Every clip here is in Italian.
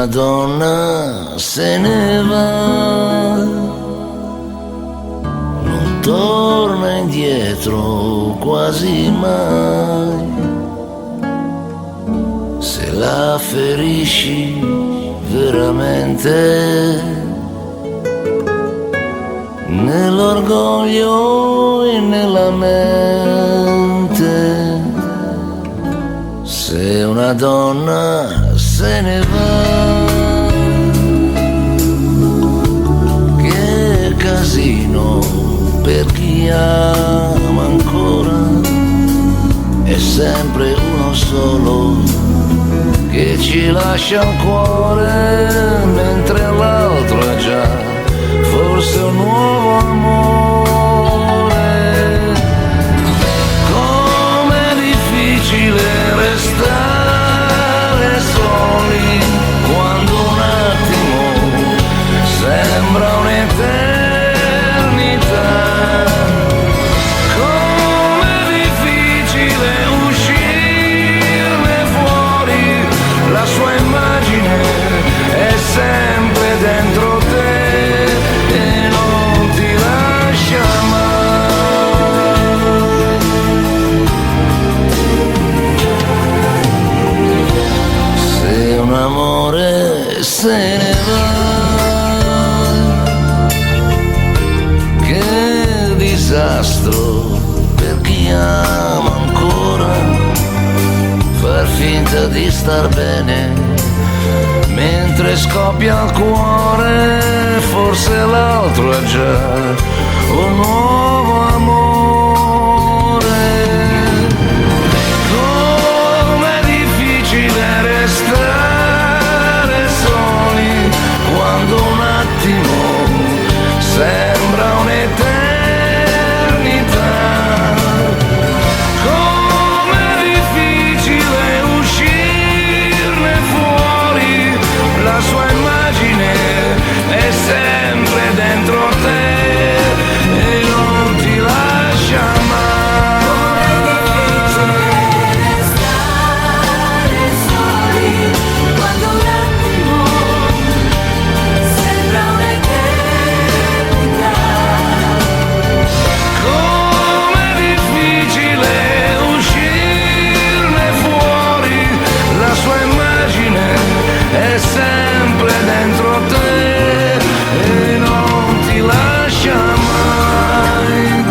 una donna se ne va, non torna indietro quasi mai. Se la ferisci veramente, nell'orgoglio e nella mente, se una donna se ne va, che casino per chi ama ancora, è sempre uno solo che ci lascia il cuore, mentre l'altro è già forse un nuovo amore. Com'è difficile restare soli quando un attimo sembra un'eternità. Com'è difficile uscirne fuori, la sua immagine è sempre dentro te e non ti lascia mai. Se un amore se ne va, che disastro per chi ama ancora, far finta di star bene mentre scoppia il cuore, forse l'altro è già un nuovo amore. Com'è difficile restare soli quando un attimo sembra un'eternità. Com'è difficile uscirne fuori, la sua immagine è sempre dentro te e non ti lascia mai. Stare soli quando un attimo sembra un'eternità. Com'è difficile uscirne fuori, la sua immagine è sempre dentro te e non ti lascia mai.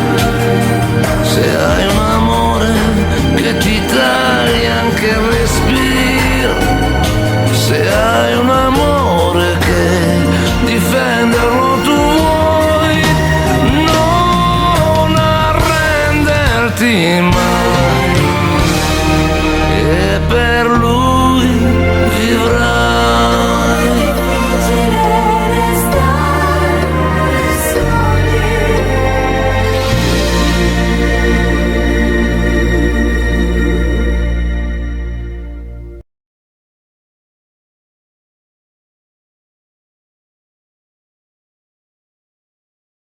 Se hai un amore che ti taglia anche il respiro, se hai un amore che difenderlo tu vuoi, non arrenderti mai. E per lui